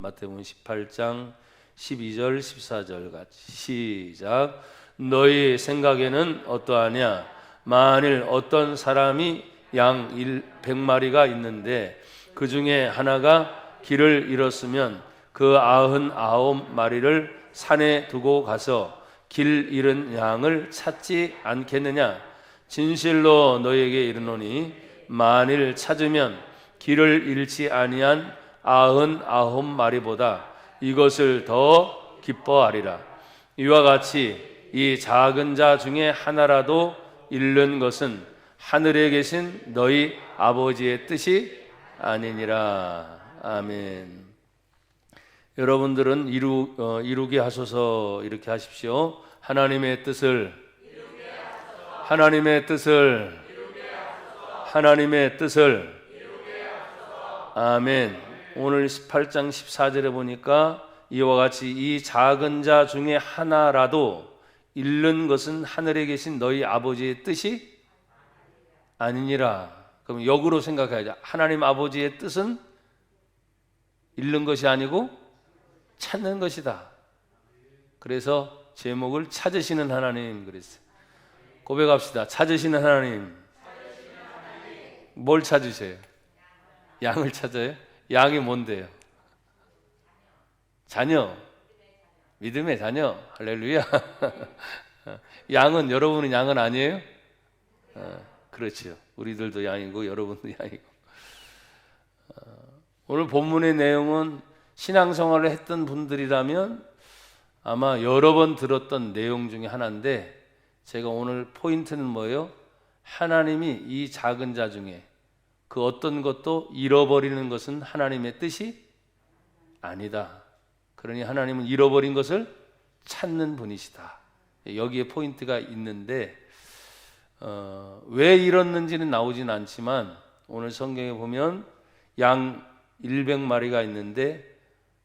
마태복음 18장 12절 14절 같이 시작. 너희 생각에는 어떠하냐? 만일 어떤 사람이 양 100마리가 있는데 그 중에 하나가 길을 잃었으면 그 99마리를 산에 두고 가서 길 잃은 양을 찾지 않겠느냐? 진실로 너희에게 이르노니 만일 찾으면 길을 잃지 아니한 99마리보다 이것을 더 기뻐하리라. 이와 같이 이 작은 자 중에 하나라도 잃는 것은 하늘에 계신 너희 아버지의 뜻이 아니니라. 아멘. 여러분들은 이루게 하소서 이렇게 하십시오. 하나님의 뜻을 아멘. 오늘 18장 14절에 보니까 이와 같이 이 작은 자 중에 하나라도 잃는 것은 하늘에 계신 너희 아버지의 뜻이 아니니라. 그럼 역으로 생각해야죠. 하나님 아버지의 뜻은 잃는 것이 아니고 찾는 것이다. 그래서 제목을 찾으시는 하나님 그랬어요. 고백합시다. 찾으시는 하나님. 뭘 찾으세요? 양을 찾아요? 양이 뭔데요? 자녀. 믿음의 자녀. 할렐루야. 양은, 여러분은 양은 아니에요? 그렇죠. 우리들도 양이고 여러분도 양이고. 오늘 본문의 내용은 신앙생활을 했던 분들이라면 아마 여러 번 들었던 내용 중에 하나인데, 제가 오늘 포인트는 뭐예요? 하나님이 이 작은 자 중에 그 어떤 것도 잃어버리는 것은 하나님의 뜻이 아니다. 그러니 하나님은 잃어버린 것을 찾는 분이시다. 여기에 포인트가 있는데 왜 잃었는지는 나오진 않지만 오늘 성경에 보면 양 100마리가 있는데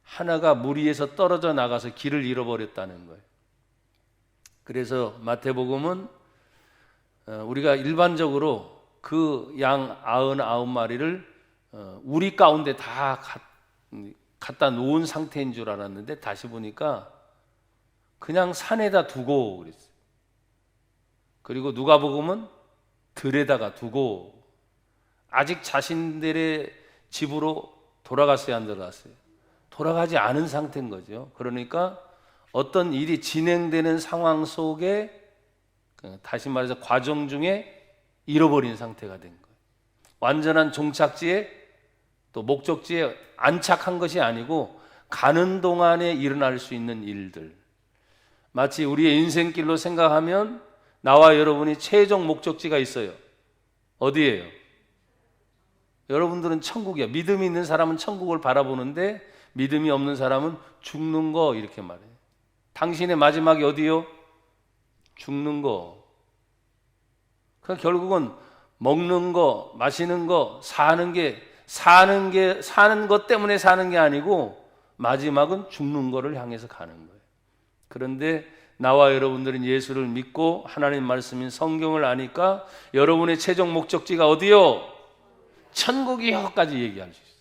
하나가 물 위에서 떨어져 나가서 길을 잃어버렸다는 거예요. 그래서 마태복음은 우리가 일반적으로 그 양 99마리를 우리 가운데 다 갖다 놓은 상태인 줄 알았는데 다시 보니까 그냥 산에다 두고 그랬어요. 그리고 누가복음은 들에다가 두고 아직 자신들의 집으로 돌아갔어요, 안 돌아갔어요? 돌아가지 않은 상태인 거죠. 그러니까 어떤 일이 진행되는 상황 속에, 다시 말해서 과정 중에 잃어버린 상태가 된 거예요. 완전한 종착지에 또 목적지에 안착한 것이 아니고 가는 동안에 일어날 수 있는 일들, 마치 우리의 인생길로 생각하면 나와 여러분이 최종 목적지가 있어요. 어디예요? 여러분들은 천국이야. 믿음이 있는 사람은 천국을 바라보는데 믿음이 없는 사람은 죽는 거 이렇게 말해요. 당신의 마지막이 어디요? 죽는 거. 그러니까 결국은 먹는 거, 마시는 거, 사는 것 때문에 사는 게 아니고 마지막은 죽는 거를 향해서 가는 거예요. 그런데 나와 여러분들은 예수를 믿고 하나님 말씀인 성경을 아니까 여러분의 최종 목적지가 어디요? 천국이요까지 얘기할 수 있어요.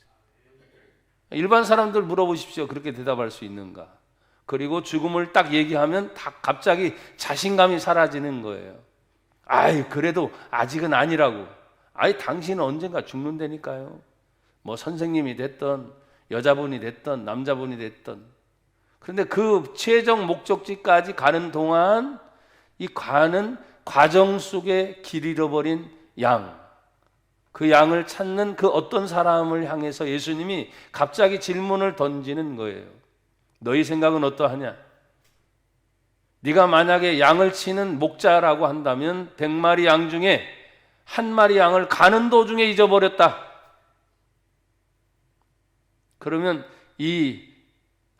일반 사람들 물어보십시오. 그렇게 대답할 수 있는가? 그리고 죽음을 딱 얘기하면 다 갑자기 자신감이 사라지는 거예요. 아이, 그래도 아직은 아니라고. 아이, 당신은 언젠가 죽는다니까요. 뭐 선생님이 됐던 여자분이 됐던 남자분이 됐던. 그런데 그 최종 목적지까지 가는 동안 이 가는 과정 속에 길 잃어버린 양, 그 양을 찾는 그 어떤 사람을 향해서 예수님이 갑자기 질문을 던지는 거예요. 너희 생각은 어떠하냐? 네가 만약에 양을 치는 목자라고 한다면 100마리 양 중에 한 마리 양을 가는 도중에 잊어버렸다. 그러면 이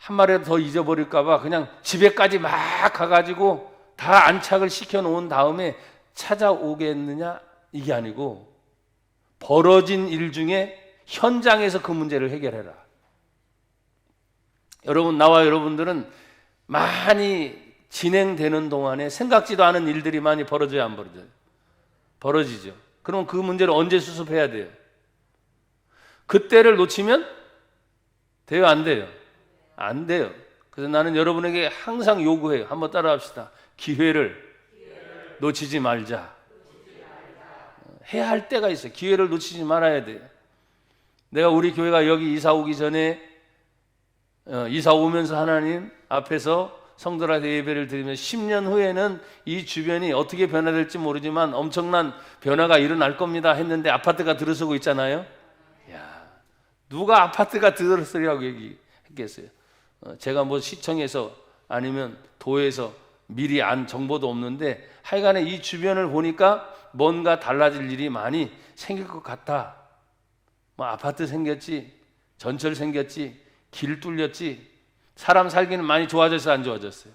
한 마리라도 더 잊어버릴까 봐 그냥 집에까지 막 가가지고 다 안착을 시켜놓은 다음에 찾아오겠느냐? 이게 아니고 벌어진 일 중에 현장에서 그 문제를 해결해라. 여러분, 나와 여러분들은 많이 진행되는 동안에 생각지도 않은 일들이 많이 벌어져요, 안 벌어져요? 벌어지죠. 그럼 그 문제를 언제 수습해야 돼요? 그때를 놓치면 돼요, 안 돼요? 안 돼요. 그래서 나는 여러분에게 항상 요구해요. 한번 따라합시다. 기회를 놓치지 말자. 해야 할 때가 있어요. 기회를 놓치지 말아야 돼요. 내가 우리 교회가 여기 이사 오기 전에 이사 오면서 하나님 앞에서 성도들한테 예배를 드리면 10년 후에는 이 주변이 어떻게 변화될지 모르지만 엄청난 변화가 일어날 겁니다 했는데 아파트가 들어서고 있잖아요. 야, 누가 아파트가 들어서리라고 얘기했겠어요. 제가 뭐 시청에서 아니면 도에서 미리 안 정보도 없는데 하여간에 이 주변을 보니까 뭔가 달라질 일이 많이 생길 것 같아. 뭐 아파트 생겼지, 전철 생겼지, 길 뚫렸지, 사람 살기는 많이 좋아졌어요, 안 좋아졌어요?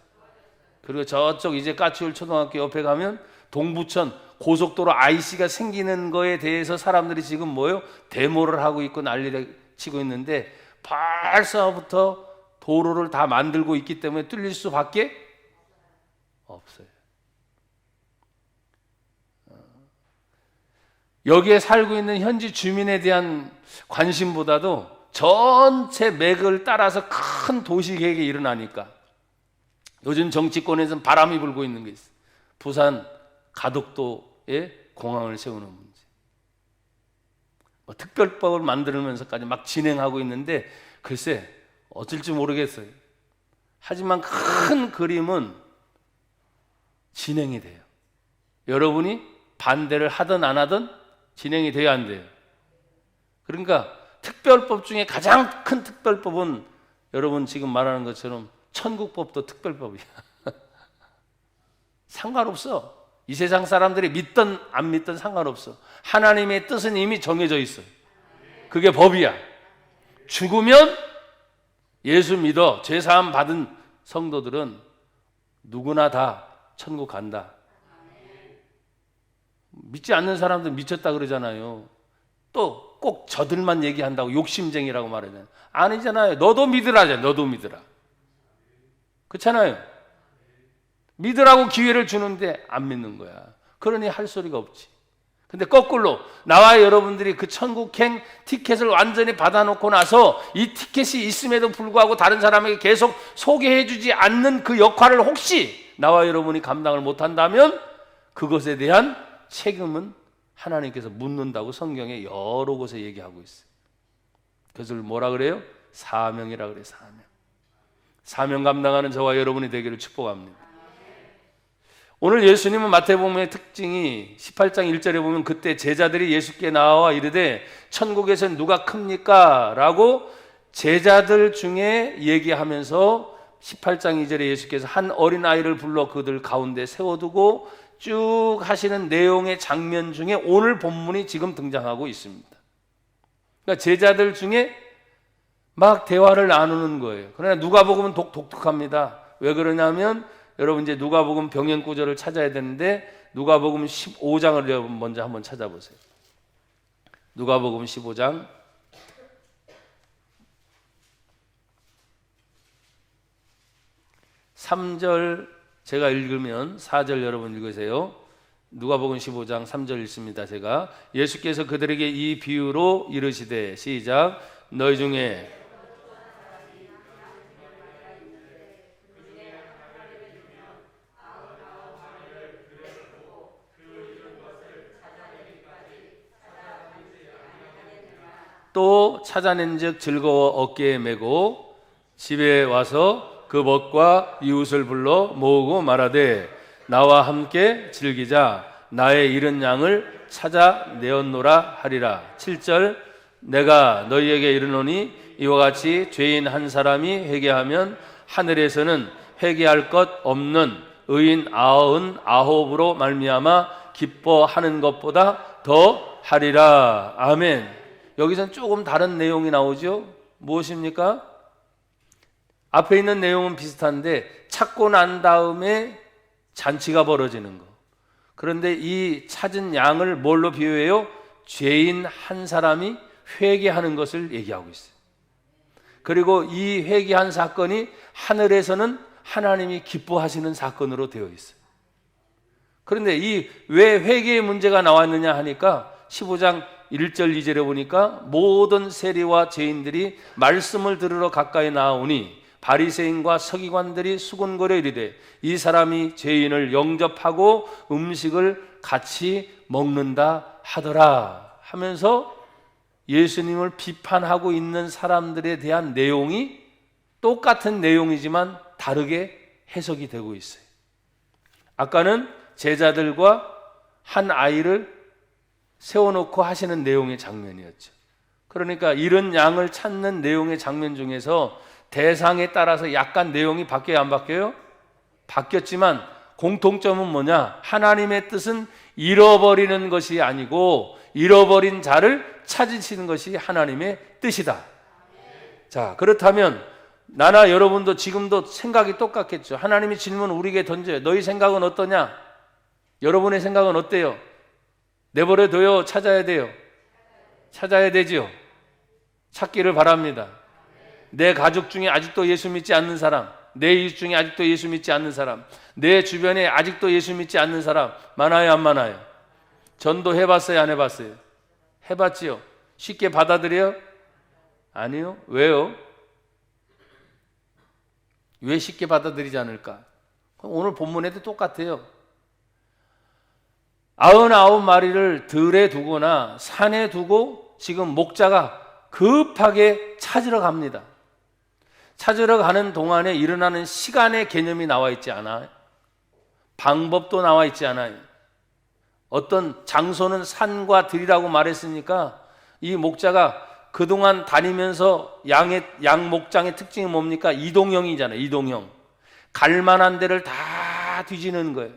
그리고 저쪽 이제 까치울 초등학교 옆에 가면 동부천 고속도로 IC가 생기는 거에 대해서 사람들이 지금 뭐요? 데모를 하고 있고 난리를 치고 있는데 벌써부터 도로를 다 만들고 있기 때문에 뚫릴 수밖에 없어요. 여기에 살고 있는 현지 주민에 대한 관심보다도 전체 맥을 따라서 큰 도시 계획이 일어나니까 요즘 정치권에서는 바람이 불고 있는 게 있어요. 부산 가덕도에 공항을 세우는 문제. 뭐 특별법을 만들면서까지 막 진행하고 있는데 글쎄 어쩔지 모르겠어요. 하지만 큰 그림은 진행이 돼요. 여러분이 반대를 하든 안 하든 진행이 돼야 안 돼요. 그러니까 특별법 중에 가장 큰 특별법은 여러분 지금 말하는 것처럼 천국법도 특별법이야. 상관없어. 이 세상 사람들이 믿든 안 믿든 상관없어. 하나님의 뜻은 이미 정해져 있어요. 그게 법이야. 죽으면 예수 믿어 죄사함 받은 성도들은 누구나 다 천국 간다. 믿지 않는 사람들 미쳤다 그러잖아요. 또 꼭 저들만 얘기한다고 욕심쟁이라고 말하잖아요. 아니잖아요. 너도 믿으라잖아요. 너도 믿으라. 그렇잖아요. 믿으라고 기회를 주는데 안 믿는 거야. 그러니 할 소리가 없지. 근데 거꾸로 나와 여러분들이 그 천국행 티켓을 완전히 받아놓고 나서 이 티켓이 있음에도 불구하고 다른 사람에게 계속 소개해주지 않는 그 역할을 혹시 나와 여러분이 감당을 못한다면 그것에 대한 책임은 하나님께서 묻는다고 성경에 여러 곳에 얘기하고 있어요. 그것을 뭐라 그래요? 사명이라 그래요. 사명 감당하는 저와 여러분이 되기를 축복합니다. 오늘 예수님은 마태복음의 특징이 18장 1절에 보면 그때 제자들이 예수께 나와 이르되 천국에서는 누가 큽니까? 라고 제자들 중에 얘기하면서 18장 2절에 예수께서 한 어린아이를 불러 그들 가운데 세워두고 쭉 하시는 내용의 장면 중에 오늘 본문이 지금 등장하고 있습니다. 그러니까 제자들 중에 막 대화를 나누는 거예요. 그러나 누가복음은 독특합니다. 왜 그러냐면 여러분 이제 누가복음 병행 구절을 찾아야 되는데 누가복음 15장을 여러분 먼저 한번 찾아보세요. 누가복음 15장 3절 제가 읽으면 4절 여러분 읽으세요. 누가복음 15장 3절 읽습니다. 제가 예수께서 그들에게 이 비유로 이르시되 시작 너희 중에 또 찾아낸즉 즐거워 어깨에 메고 집에 와서 그 벗과 이웃을 불러 모으고 말하되 나와 함께 즐기자 나의 잃은 양을 찾아내었노라 하리라. 7절 내가 너희에게 이르노니 이와 같이 죄인 한 사람이 회개하면 하늘에서는 회개할 것 없는 의인 99으로 말미암아 기뻐하는 것보다 더 하리라. 아멘. 여기서는 조금 다른 내용이 나오죠. 무엇입니까? 앞에 있는 내용은 비슷한데 찾고 난 다음에 잔치가 벌어지는 거. 그런데 이 찾은 양을 뭘로 비유해요? 죄인 한 사람이 회개하는 것을 얘기하고 있어요. 그리고 이 회개한 사건이 하늘에서는 하나님이 기뻐하시는 사건으로 되어 있어요. 그런데 이 왜 회개의 문제가 나왔느냐 하니까 15장 1절 2절에 보니까 모든 세리와 죄인들이 말씀을 들으러 가까이 나오니 바리새인과 서기관들이 수군거려 이르되 이 사람이 죄인을 영접하고 음식을 같이 먹는다 하더라 하면서 예수님을 비판하고 있는 사람들에 대한 내용이 똑같은 내용이지만 다르게 해석이 되고 있어요. 아까는 제자들과 한 아이를 세워놓고 하시는 내용의 장면이었죠. 그러니까 잃은 양을 찾는 내용의 장면 중에서 대상에 따라서 약간 내용이 바뀌어요, 안 바뀌어요? 바뀌었지만 공통점은 뭐냐? 하나님의 뜻은 잃어버리는 것이 아니고 잃어버린 자를 찾으시는 것이 하나님의 뜻이다. 자, 그렇다면 나나 여러분도 지금도 생각이 똑같겠죠. 하나님이 질문 우리에게 던져요. 너희 생각은 어떠냐? 여러분의 생각은 어때요? 내버려둬요? 찾아야 돼요? 찾아야 되지요. 찾기를 바랍니다. 내 가족 중에 아직도 예수 믿지 않는 사람, 내 이웃 중에 아직도 예수 믿지 않는 사람, 내 주변에 아직도 예수 믿지 않는 사람 많아요, 안 많아요? 전도 해봤어요, 안 해봤어요? 해봤지요. 쉽게 받아들여요? 아니요. 왜요? 왜 쉽게 받아들이지 않을까? 오늘 본문에도 똑같아요. 99마리를 들에 두거나 산에 두고 지금 목자가 급하게 찾으러 갑니다. 찾으러 가는 동안에 일어나는 시간의 개념이 나와 있지 않아요. 방법도 나와 있지 않아요. 어떤 장소는 산과 들이라고 말했으니까 이 목자가 그동안 다니면서 양 목장의 특징이 뭡니까? 이동형이잖아요. 이동형. 갈 만한 데를 다 뒤지는 거예요.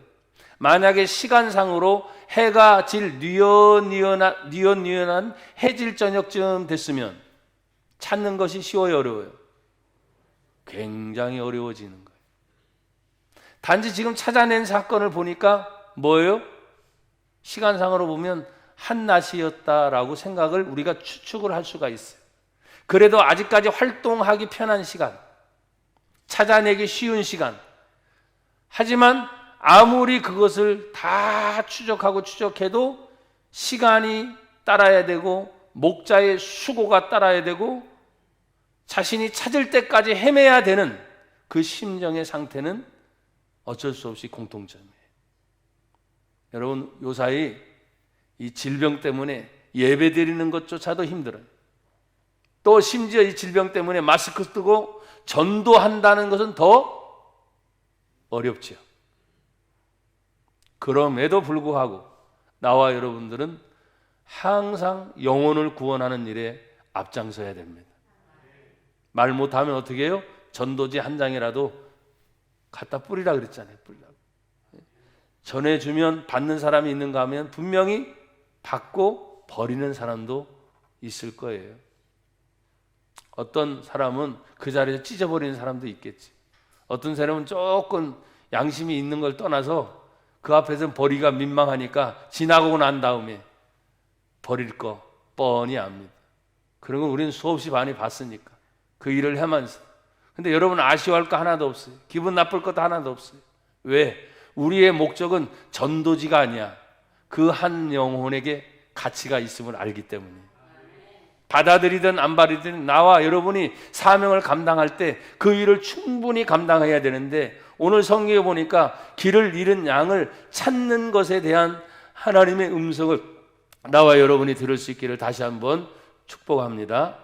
만약에 시간상으로 해가 질 뉘엿뉘엿한 해질 저녁쯤 됐으면 찾는 것이 쉬워요, 어려워요? 굉장히 어려워지는 거예요. 단지 지금 찾아낸 사건을 보니까 뭐예요? 시간상으로 보면 한낮이었다라고 생각을 우리가 추측을 할 수가 있어요. 그래도 아직까지 활동하기 편한 시간, 찾아내기 쉬운 시간. 하지만 아무리 그것을 다 추적해도 시간이 따라야 되고 목자의 수고가 따라야 되고 자신이 찾을 때까지 헤매야 되는 그 심정의 상태는 어쩔 수 없이 공통점이에요. 여러분, 요사이 이 질병 때문에 예배 드리는 것조차도 힘들어요. 또 심지어 이 질병 때문에 마스크 쓰고 전도한다는 것은 더 어렵죠. 그럼에도 불구하고 나와 여러분들은 항상 영혼을 구원하는 일에 앞장서야 됩니다. 말 못하면 어떻게 해요? 전도지 한 장이라도 갖다 뿌리라 그랬잖아요. 뿌리라고. 전해주면 받는 사람이 있는가 하면 분명히 받고 버리는 사람도 있을 거예요. 어떤 사람은 그 자리에서 찢어버리는 사람도 있겠지. 어떤 사람은 조금 양심이 있는 걸 떠나서 그 앞에서는 버리기가 민망하니까 지나고 난 다음에 버릴 거 뻔히 압니다. 그런 건 우리는 수없이 많이 봤으니까 그 일을 하면서. 근데 여러분 아쉬워할 거 하나도 없어요. 기분 나쁠 것도 하나도 없어요. 왜? 우리의 목적은 전도지가 아니야. 그 한 영혼에게 가치가 있음을 알기 때문에. 받아들이든 안 받아들이든 나와 여러분이 사명을 감당할 때 그 일을 충분히 감당해야 되는데 오늘 성경에 보니까 길을 잃은 양을 찾는 것에 대한 하나님의 음성을 나와 여러분이 들을 수 있기를 다시 한번 축복합니다.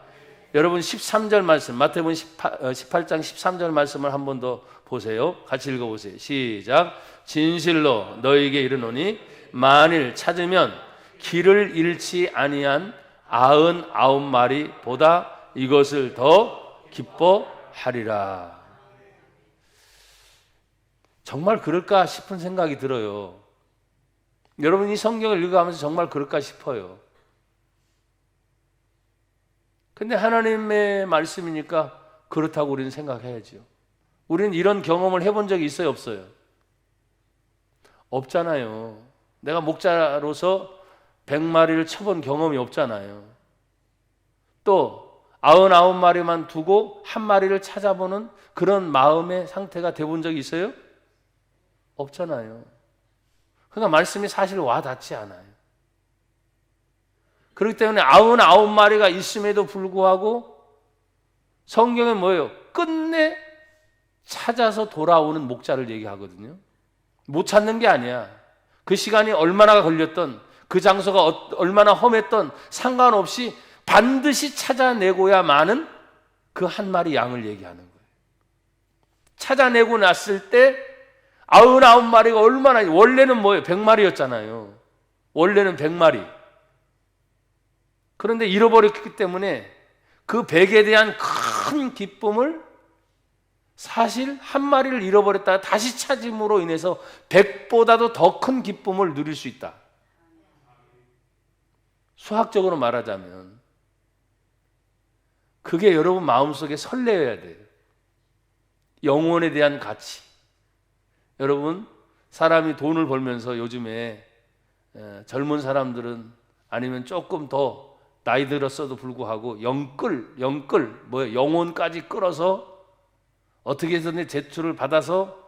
여러분 13절 말씀, 마태복음 18장 13절 말씀을 한 번 더 보세요. 같이 읽어보세요. 시작. 진실로 너희에게 이르노니 만일 찾으면 길을 잃지 아니한 99마리 보다 이것을 더 기뻐하리라. 정말 그럴까 싶은 생각이 들어요. 여러분 이 성경을 읽어가면서 정말 그럴까 싶어요. 근데 하나님의 말씀이니까 그렇다고 우리는 생각해야죠. 우리는 이런 경험을 해본 적이 있어요, 없어요? 없잖아요. 내가 목자로서 100마리를 쳐본 경험이 없잖아요. 또 99마리만 두고 한 마리를 찾아보는 그런 마음의 상태가 돼본 적이 있어요? 없잖아요. 그러니까 말씀이 사실 와 닿지 않아요. 그렇기 때문에 99마리가 있음에도 불구하고 성경은 뭐예요? 끝내 찾아서 돌아오는 목자를 얘기하거든요. 못 찾는 게 아니야. 그 시간이 얼마나 걸렸던, 그 장소가 얼마나 험했던 상관없이 반드시 찾아내고야만은 그 한 마리 양을 얘기하는 거예요. 찾아내고 났을 때 99마리가 얼마나, 원래는 뭐예요? 100마리였잖아요. 원래는 100마리. 그런데 잃어버렸기 때문에 그 100에 대한 큰 기쁨을, 사실 한 마리를 잃어버렸다가 다시 찾음으로 인해서 100보다도 더 큰 기쁨을 누릴 수 있다. 수학적으로 말하자면 그게 여러분 마음속에 설레어야 돼요. 영혼에 대한 가치. 여러분, 사람이 돈을 벌면서 요즘에 젊은 사람들은, 아니면 조금 더 나이 들었어도 불구하고 뭐예요? 영혼까지 끌어서 어떻게든 제출을 받아서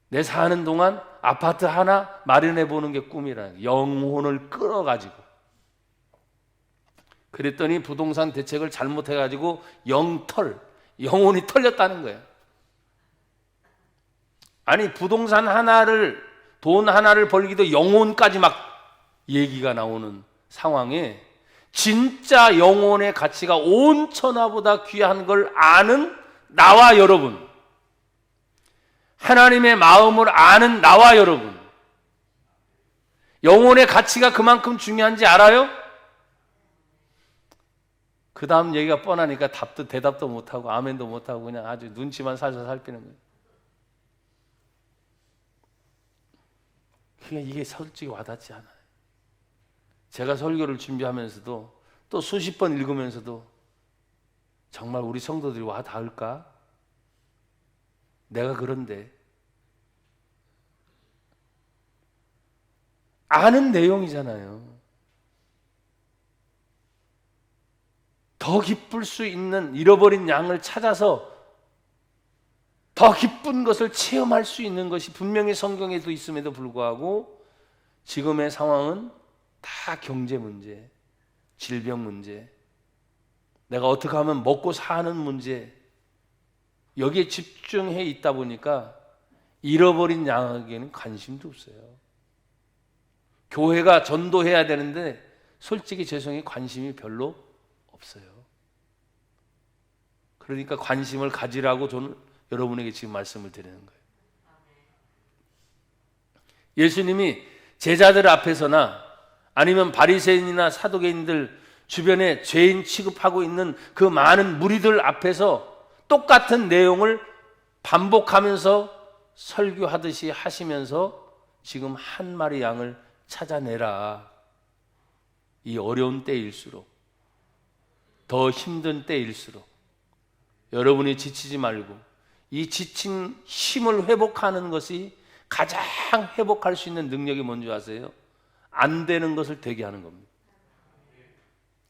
내 사는 동안 아파트 하나 마련해 보는 게 꿈이라는 거예요. 영혼을 끌어가지고. 그랬더니 부동산 대책을 잘못해가지고 영혼이 털렸다는 거예요. 아니, 부동산 하나를, 돈 하나를 벌기도 영혼까지 막 얘기가 나오는 상황에 진짜 영혼의 가치가 온 천하보다 귀한 걸 아는 나와 여러분, 하나님의 마음을 아는 나와 여러분, 영혼의 가치가 그만큼 중요한지 알아요? 그 다음 얘기가 뻔하니까 대답도 못하고 아멘도 못하고 그냥 아주 눈치만 살살 살피는 거예요. 그러니까 이게 솔직히 와닿지 않아요. 제가 설교를 준비하면서도 또 수십 번 읽으면서도 정말 우리 성도들이 와 닿을까? 내가 그런데. 아는 내용이잖아요. 더 기쁠 수 있는, 잃어버린 양을 찾아서 더 기쁜 것을 체험할 수 있는 것이 분명히 성경에도 있음에도 불구하고 지금의 상황은 다 경제 문제, 질병 문제, 내가 어떻게 하면 먹고 사는 문제, 여기에 집중해 있다 보니까 잃어버린 양에게는 관심도 없어요. 교회가 전도해야 되는데 솔직히 죄송해요, 관심이 별로 없어요. 그러니까 관심을 가지라고 저는 여러분에게 지금 말씀을 드리는 거예요. 예수님이 제자들 앞에서나 아니면 바리새인이나 사두개인들 주변에 죄인 취급하고 있는 그 많은 무리들 앞에서 똑같은 내용을 반복하면서 설교하듯이 하시면서 지금 한 마리 양을 찾아내라. 이 어려운 때일수록, 더 힘든 때일수록 여러분이 지치지 말고 이 지친 힘을 회복하는 것이 가장 회복할 수 있는 능력이 뭔지 아세요? 안 되는 것을 되게 하는 겁니다.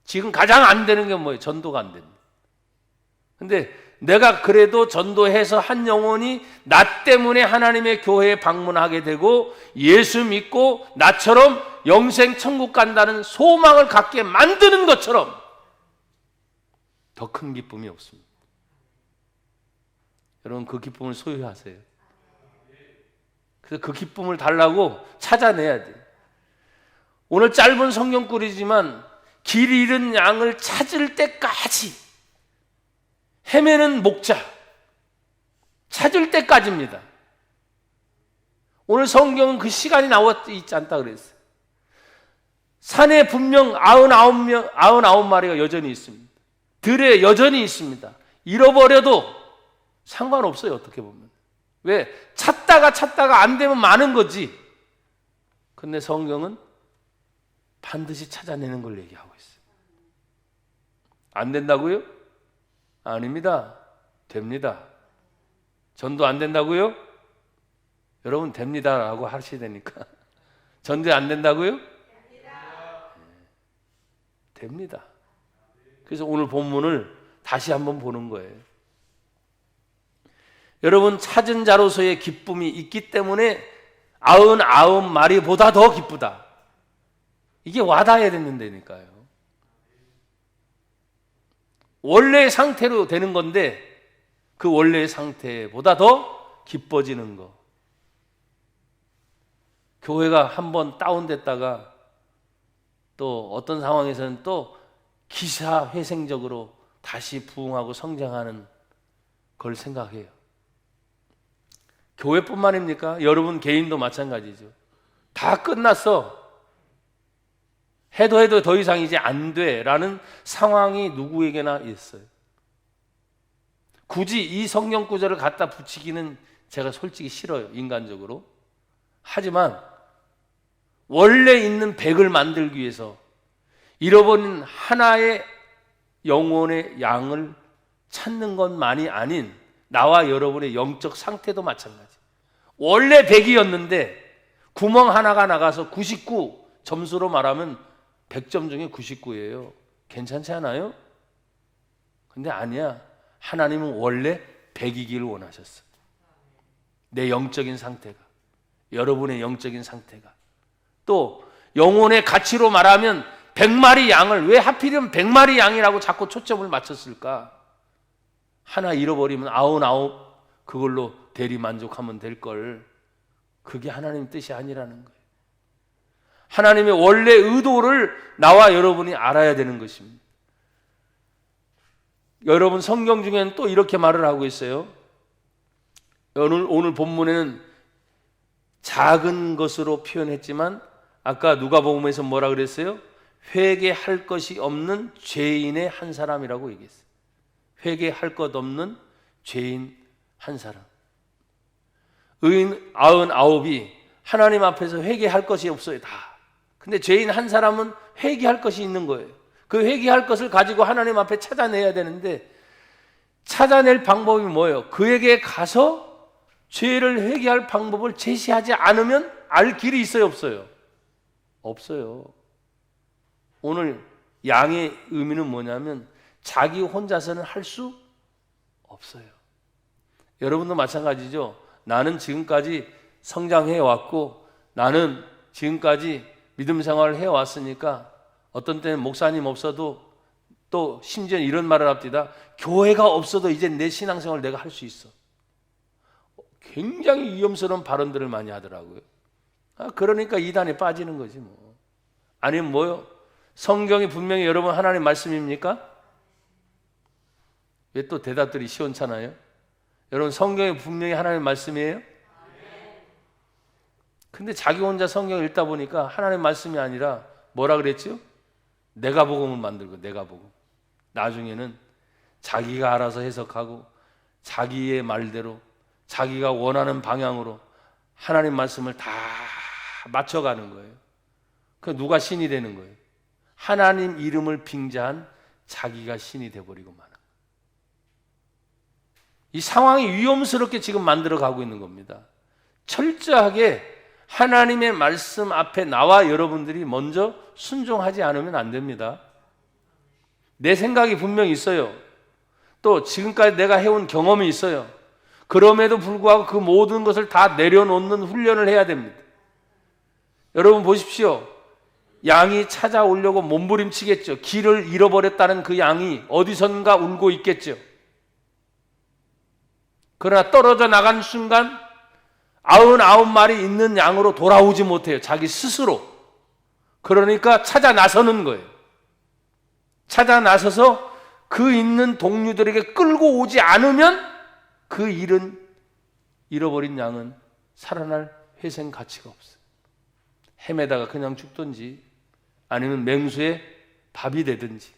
지금 가장 안 되는 게 뭐예요? 전도가 안 됩니다. 근데 내가 그래도 전도해서 한 영혼이 나 때문에 하나님의 교회에 방문하게 되고 예수 믿고 나처럼 영생 천국 간다는 소망을 갖게 만드는 것처럼 더 큰 기쁨이 없습니다. 여러분, 그 기쁨을 소유하세요. 그래서 그 기쁨을 달라고 찾아내야 돼요. 오늘 짧은 성경글이지만 길 잃은 양을 찾을 때까지 헤매는 목자, 찾을 때까지입니다. 오늘 성경은 그 시간이 나와 있지 않다 그랬어요. 산에 분명 99마리가 여전히 있습니다. 들에 여전히 있습니다. 잃어버려도 상관없어요, 어떻게 보면. 왜? 찾다가 안 되면 많은 거지. 근데 성경은 반드시 찾아내는 걸 얘기하고 있어요. 안 된다고요? 아닙니다. 됩니다. 전도 안 된다고요? 여러분, 됩니다라고 하셔야 되니까. 전도 안 된다고요? 됩니다. 그래서 오늘 본문을 다시 한번 보는 거예요. 여러분, 찾은 자로서의 기쁨이 있기 때문에 99마리보다 더 기쁘다. 이게 와닿아야 된다니까요. 원래의 상태로 되는 건데 그 원래의 상태보다 더 기뻐지는 거. 교회가 한번 다운됐다가 또 어떤 상황에서는 또 기사회생적으로 다시 부흥하고 성장하는 걸 생각해요. 교회뿐만입니까? 여러분 개인도 마찬가지죠. 다 끝났어. 해도 더 이상 이제 안 돼라는 상황이 누구에게나 있어요. 굳이 이 성경 구절을 갖다 붙이기는 제가 솔직히 싫어요, 인간적으로. 하지만 원래 있는 백을 만들기 위해서 잃어버린 하나의 영혼의 양을 찾는 것만이 아닌 나와 여러분의 영적 상태도 마찬가지. 원래 100이었는데 구멍 하나가 나가서 99, 점수로 말하면 100점 중에 99예요. 괜찮지 않아요? 근데 아니야. 하나님은 원래 100이기를 원하셨어. 내 영적인 상태가, 여러분의 영적인 상태가. 또 영혼의 가치로 말하면 100마리 양을, 왜 하필이면 100마리 양이라고 자꾸 초점을 맞췄을까? 하나 잃어버리면 99 그걸로 대리 만족하면 될 걸. 그게 하나님 뜻이 아니라는 거예요. 하나님의 원래 의도를 나와 여러분이 알아야 되는 것입니다. 여러분 성경 중에는 또 이렇게 말을 하고 있어요. 오늘 본문에는 작은 것으로 표현했지만 아까 누가복음에서 뭐라 그랬어요? 회개할 것이 없는 죄인의 한 사람이라고 얘기했어요. 회개할 것 없는 죄인 한 사람. 의인 99이 하나님 앞에서 회개할 것이 없어요, 다. 근데 죄인 한 사람은 회개할 것이 있는 거예요. 그 회개할 것을 가지고 하나님 앞에 찾아내야 되는데, 찾아낼 방법이 뭐예요? 그에게 가서 죄를 회개할 방법을 제시하지 않으면 알 길이 있어요, 없어요? 없어요. 오늘 양의 의미는 뭐냐면 자기 혼자서는 할 수 없어요. 여러분도 마찬가지죠. 나는 지금까지 성장해 왔고 나는 지금까지 믿음 생활을 해왔으니까 어떤 때는 목사님 없어도, 또 심지어 이런 말을 합니다. 교회가 없어도 이제 내 신앙생활을 내가 할 수 있어. 굉장히 위험스러운 발언들을 많이 하더라고요. 그러니까 이단에 빠지는 거지 뭐. 아니면 뭐요? 성경이 분명히 여러분 하나님 말씀입니까? 왜 또 대답들이 시원찮아요? 여러분 성경이 분명히 하나님 말씀이에요? 근데 자기 혼자 성경을 읽다 보니까 하나님 말씀이 아니라 뭐라 그랬죠? 내가 복음을 만들고, 내가 복음. 나중에는 자기가 알아서 해석하고 자기의 말대로 자기가 원하는 방향으로 하나님 말씀을 다 맞춰가는 거예요. 그 누가 신이 되는 거예요? 하나님 이름을 빙자한 자기가 신이 돼버리고 마는 거예요. 이 상황이 위험스럽게 지금 만들어가고 있는 겁니다. 철저하게 하나님의 말씀 앞에 나와 여러분들이 먼저 순종하지 않으면 안 됩니다. 내 생각이 분명히 있어요. 또 지금까지 내가 해온 경험이 있어요. 그럼에도 불구하고 그 모든 것을 다 내려놓는 훈련을 해야 됩니다. 여러분 보십시오. 양이 찾아오려고 몸부림치겠죠. 길을 잃어버렸다는 그 양이 어디선가 울고 있겠죠. 그러나 떨어져 나간 순간 99마리 있는 양으로 돌아오지 못해요. 자기 스스로. 그러니까 찾아 나서는 거예요. 찾아 나서서 그 있는 동료들에게 끌고 오지 않으면 그 잃어버린 양은 살아날 회생 가치가 없어요. 헤매다가 그냥 죽든지 아니면 맹수의 밥이 되든지.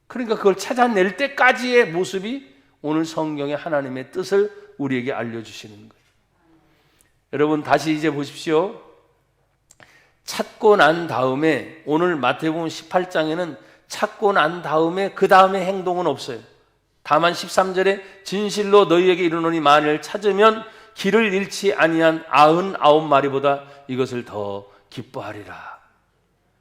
그러니까 그걸 찾아낼 때까지의 모습이 오늘 성경의 하나님의 뜻을 우리에게 알려주시는 거예요. 여러분 다시 이제 보십시오. 찾고 난 다음에, 오늘 마태복음 18장에는 찾고 난 다음에 그 다음에 행동은 없어요. 다만 13절에 진실로 너희에게 이르노니 만일 찾으면 길을 잃지 아니한 99마리보다 이것을 더 기뻐하리라.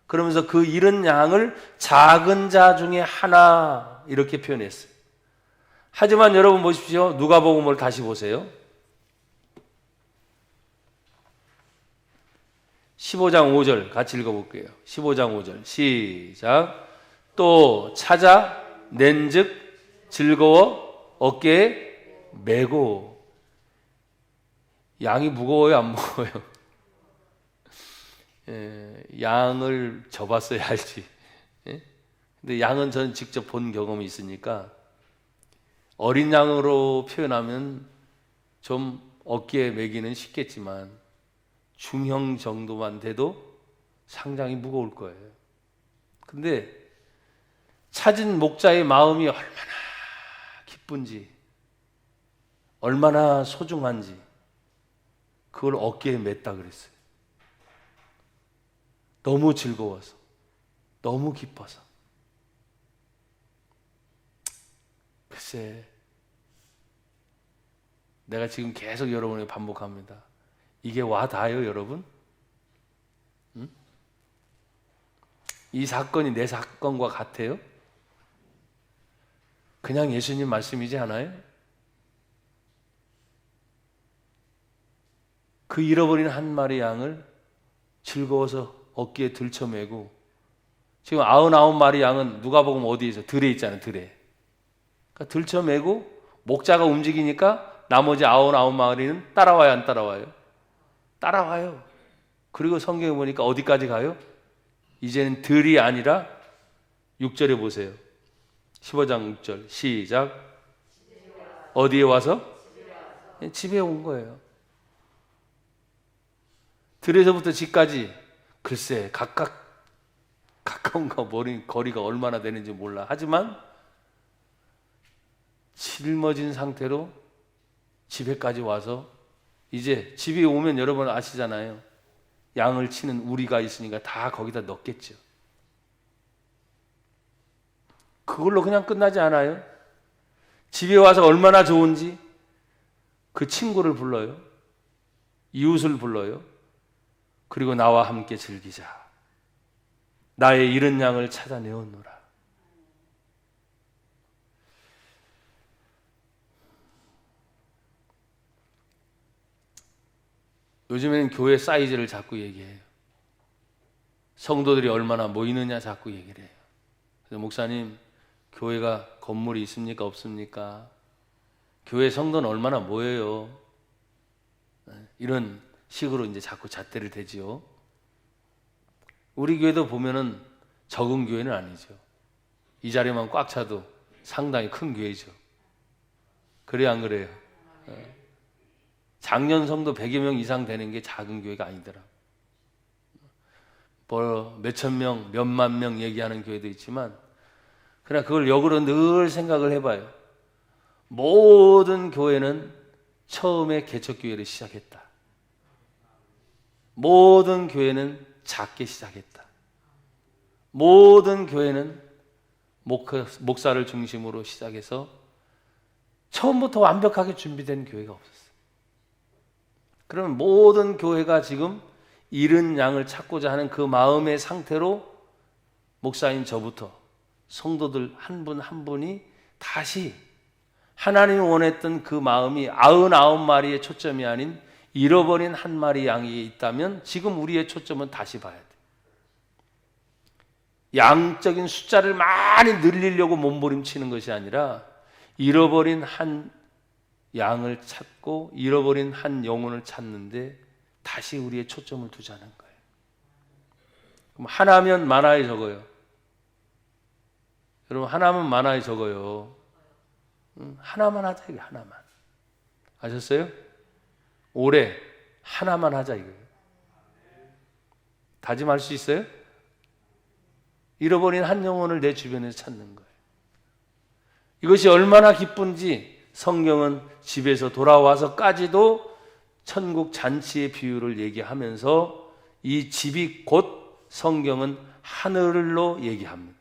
그러면서 그 잃은 양을 작은 자 중에 하나 이렇게 표현했어요. 하지만 여러분 보십시오. 누가복음을 다시 보세요. 15장 5절 같이 읽어볼게요. 15장 5절 시작. 또 찾아 낸즉 즐거워 어깨에 메고. 양이 무거워요, 안 무거워요? 양을 접었어야 알지. 근데 양은 저는 직접 본 경험이 있으니까 어린 양으로 표현하면 좀 어깨에 메기는 쉽겠지만 중형 정도만 돼도 상당히 무거울 거예요. 근데 찾은 목자의 마음이 얼마나 기쁜지, 얼마나 소중한지 그걸 어깨에 맸다 그랬어요. 너무 즐거워서, 너무 기뻐서. 글쎄, 내가 지금 계속 여러분에게 반복합니다. 이게 와 닿아요, 여러분? 응? 이 사건이 내 사건과 같아요? 그냥 예수님 말씀이지 않아요? 그 잃어버린 한 마리 양을 즐거워서 어깨에 들쳐매고, 지금 99마리 양은 누가복음 어디에 있어? 들에 있잖아요, 들에. 그러니까 들쳐매고 목자가 움직이니까 나머지 99마리는 따라와요, 안 따라와요? 따라와요. 그리고 성경에 보니까 어디까지 가요? 이제는 들이 아니라 6절에 보세요. 15장 6절 시작. 어디에 와서? 집에 온 거예요. 들에서부터 집까지 글쎄 각각 가까운가 거리가 얼마나 되는지 몰라. 하지만 짊어진 상태로 집에까지 와서, 이제 집에 오면 여러분 아시잖아요. 양을 치는 우리가 있으니까 다 거기다 넣겠죠. 그걸로 그냥 끝나지 않아요. 집에 와서 얼마나 좋은지 그 친구를 불러요. 이웃을 불러요. 그리고 나와 함께 즐기자. 나의 잃은 양을 찾아내었노라. 요즘에는 교회 사이즈를 자꾸 얘기해요. 성도들이 얼마나 모이느냐 자꾸 얘기를 해요. 그래서 목사님, 교회가 건물이 있습니까? 없습니까? 교회 성도는 얼마나 모여요? 이런 식으로 이제 자꾸 잣대를 대지요. 우리 교회도 보면은 적은 교회는 아니죠. 이 자리만 꽉 차도 상당히 큰 교회죠. 그래요, 안 그래요? 작년 성도 100여 명 이상 되는 게 작은 교회가 아니더라. 뭐 몇천 명, 몇만 명 얘기하는 교회도 있지만, 그러나 그걸 역으로 늘 생각을 해봐요. 모든 교회는 처음에 개척교회를 시작했다. 모든 교회는 작게 시작했다. 모든 교회는 목사를 중심으로 시작해서 처음부터 완벽하게 준비된 교회가 없었어요. 그러면 모든 교회가 지금 잃은 양을 찾고자 하는 그 마음의 상태로 목사인 저부터 성도들 한 분 한 분이 다시 하나님이 원했던 그 마음이 99마리의 초점이 아닌 잃어버린 한 마리 양이 있다면 지금 우리의 초점은 다시 봐야 돼. 양적인 숫자를 많이 늘리려고 몸부림치는 것이 아니라 잃어버린 한 양을 찾고 잃어버린 한 영혼을 찾는데 다시 우리의 초점을 두자는 거예요. 그럼 하나면 많아요, 적어요? 여러분, 하나면 많아요, 적어요? 하나만 하자, 이게 하나만. 아셨어요? 올해 하나만 하자, 이거예요. 다짐할 수 있어요? 잃어버린 한 영혼을 내 주변에서 찾는 거예요. 이것이 얼마나 기쁜지 성경은 집에서 돌아와서까지도 천국 잔치의 비유를 얘기하면서 이 집이 곧 성경은 하늘로 얘기합니다.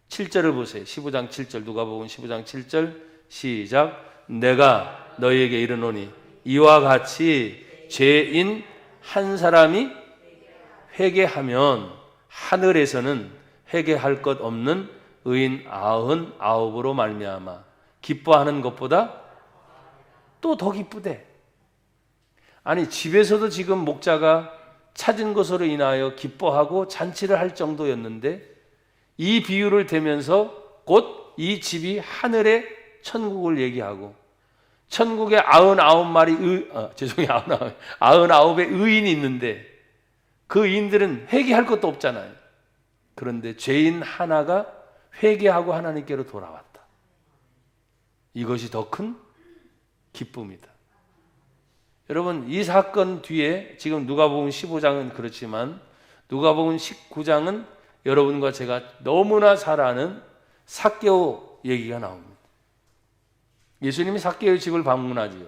7절을 보세요. 15장 7절, 누가복음 15장 7절 시작. 내가 너희에게 이르노니 이와 같이 죄인 한 사람이 회개하면 하늘에서는 회개할 것 없는 의인 99으로 말미암아 기뻐하는 것보다 또 더 기쁘대. 아니, 집에서도 지금 목자가 찾은 것으로 인하여 기뻐하고 잔치를 할 정도였는데 이 비유를 대면서 곧 이 집이 하늘의 천국을 얘기하고 천국에 99마리 99의 의인이 있는데 그 의인들은 회개할 것도 없잖아요. 그런데 죄인 하나가 회개하고 하나님께로 돌아왔다. 이것이 더 큰 기쁨이다. 여러분, 이 사건 뒤에 지금 누가복음 15장은 그렇지만 누가복음 19장은 여러분과 제가 너무나 잘 아는 삭개오 얘기가 나옵니다. 예수님이 삭개오의 집을 방문하지요.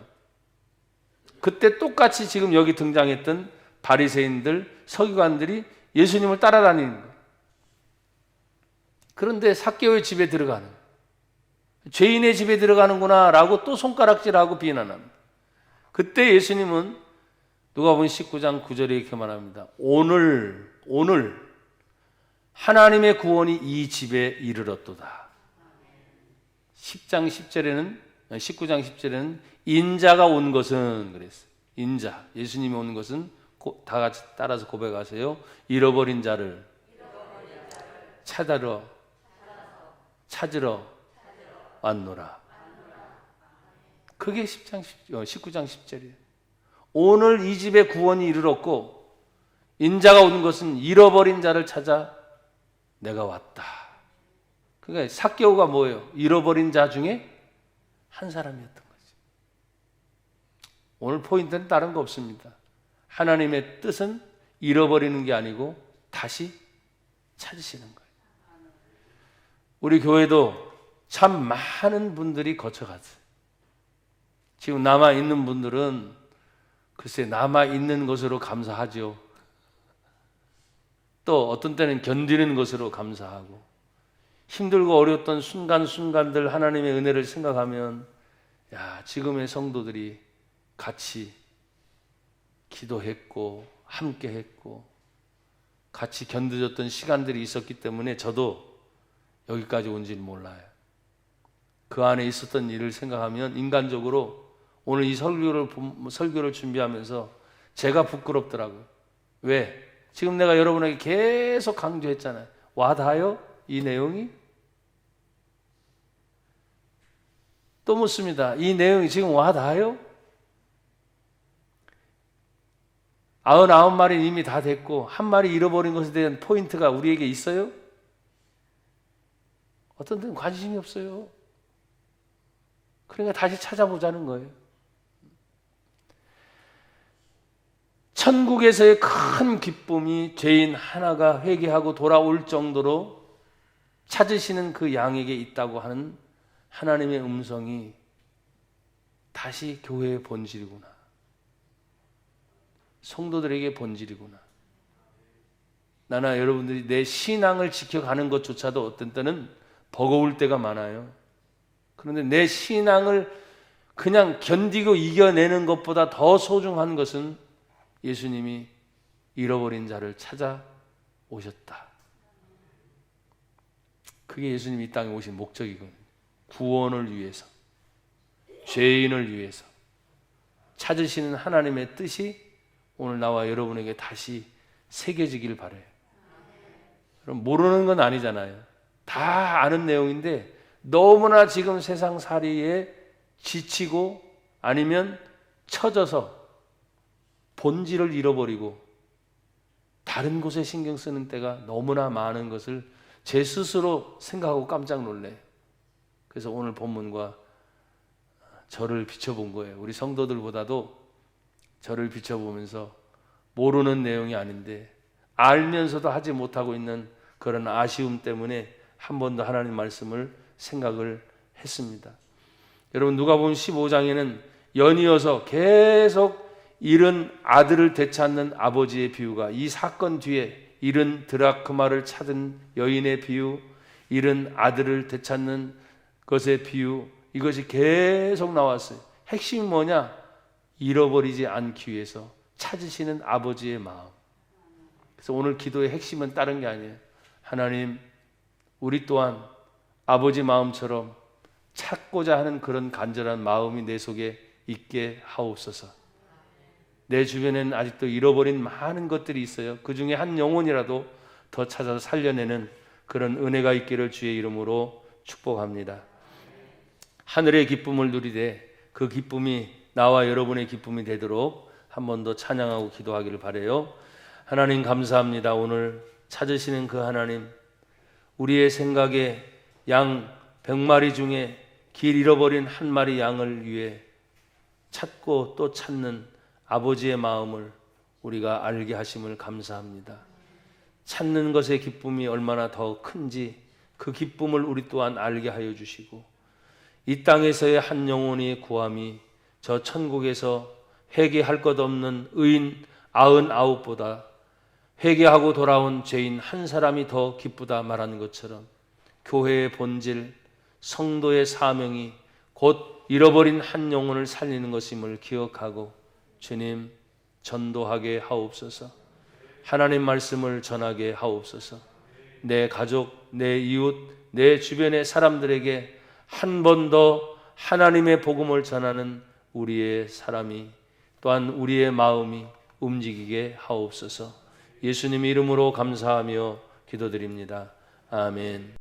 그때 똑같이 지금 여기 등장했던 바리새인들, 서기관들이 예수님을 따라다니는 거예요. 그런데 삭개오의 집에 들어가는 거예요. 죄인의 집에 들어가는구나 라고 또 손가락질하고 비난합니다. 그때 예수님은 누가복음 19장 9절에 이렇게 말합니다. 오늘 하나님의 구원이 이 집에 이르렀도다. 19장 10절에는 인자가 온 것은 그랬어요. 인자, 예수님이 온 것은 다 같이 따라서 고백하세요. 잃어버린 자를 찾으러 왔노라. 그게 19장 10절이에요. 오늘 이 집에 구원이 이르렀고 인자가 온 것은 잃어버린 자를 찾아 내가 왔다. 그러니까 삭개오가 뭐예요? 잃어버린 자 중에 한 사람이었던 거죠. 오늘 포인트는 다른 거 없습니다. 하나님의 뜻은 잃어버리는 게 아니고 다시 찾으시는 거예요. 우리 교회도 참 많은 분들이 거쳐갔어요. 지금 남아있는 분들은 글쎄 남아있는 것으로 감사하죠. 또 어떤 때는 견디는 것으로 감사하고 힘들고 어려웠던 순간순간들 하나님의 은혜를 생각하면 야, 지금의 성도들이 같이 기도했고 함께 했고 같이 견뎌졌던 시간들이 있었기 때문에 저도 여기까지 온 줄 몰라요. 그 안에 있었던 일을 생각하면 인간적으로 오늘 이 설교를 준비하면서 제가 부끄럽더라고요. 왜? 지금 내가 여러분에게 계속 강조했잖아요. 와닿아요? 이 내용이? 또 묻습니다. 이 내용이 지금 와닿아요? 99마리는 이미 다 됐고 한 마리 잃어버린 것에 대한 포인트가 우리에게 있어요? 어떤 데는 관심이 없어요. 그러니까 다시 찾아보자는 거예요. 천국에서의 큰 기쁨이 죄인 하나가 회개하고 돌아올 정도로 찾으시는 그 양에게 있다고 하는 하나님의 음성이 다시 교회의 본질이구나. 성도들에게 본질이구나. 나나 여러분들이 내 신앙을 지켜가는 것조차도 어떤 때는 버거울 때가 많아요. 그런데 내 신앙을 그냥 견디고 이겨내는 것보다 더 소중한 것은 예수님이 잃어버린 자를 찾아 오셨다. 그게 예수님이 이 땅에 오신 목적이거든요. 구원을 위해서, 죄인을 위해서 찾으시는 하나님의 뜻이 오늘 나와 여러분에게 다시 새겨지길 바라요. 그럼 모르는 건 아니잖아요. 다 아는 내용인데 너무나 지금 세상살이에 지치고 아니면 처져서 본질을 잃어버리고 다른 곳에 신경 쓰는 때가 너무나 많은 것을 제 스스로 생각하고 깜짝 놀래요. 그래서 오늘 본문과 저를 비춰본 거예요. 우리 성도들보다도 저를 비춰보면서 모르는 내용이 아닌데 알면서도 하지 못하고 있는 그런 아쉬움 때문에 한 번 더 하나님 말씀을 생각을 했습니다. 여러분 누가복음 15장에는 연이어서 계속 잃은 아들을 되찾는 아버지의 비유가, 이 사건 뒤에 잃은 드라크마를 찾은 여인의 비유, 잃은 아들을 되찾는 것의 비유, 이것이 계속 나왔어요. 핵심이 뭐냐? 잃어버리지 않기 위해서 찾으시는 아버지의 마음. 그래서 오늘 기도의 핵심은 다른 게 아니에요. 하나님, 우리 또한 아버지 마음처럼 찾고자 하는 그런 간절한 마음이 내 속에 있게 하옵소서. 내 주변에는 아직도 잃어버린 많은 것들이 있어요. 그 중에 한 영혼이라도 더 찾아서 살려내는 그런 은혜가 있기를 주의 이름으로 축복합니다. 하늘의 기쁨을 누리되 그 기쁨이 나와 여러분의 기쁨이 되도록 한 번 더 찬양하고 기도하기를 바라요. 하나님 감사합니다. 오늘 찾으시는 그 하나님, 우리의 생각에 양 100마리 중에 길 잃어버린 한 마리 양을 위해 찾고 또 찾는 아버지의 마음을 우리가 알게 하심을 감사합니다. 찾는 것의 기쁨이 얼마나 더 큰지 그 기쁨을 우리 또한 알게 하여 주시고, 이 땅에서의 한 영혼의 구함이 저 천국에서 회개할 것 없는 의인 99보다 회개하고 돌아온 죄인 한 사람이 더 기쁘다 말하는 것처럼, 교회의 본질, 성도의 사명이 곧 잃어버린 한 영혼을 살리는 것임을 기억하고 주님 전도하게 하옵소서. 하나님 말씀을 전하게 하옵소서. 내 가족, 내 이웃, 내 주변의 사람들에게 한 번 더 하나님의 복음을 전하는 우리의 사람이, 또한 우리의 마음이 움직이게 하옵소서. 예수님 이름으로 감사하며 기도드립니다. 아멘.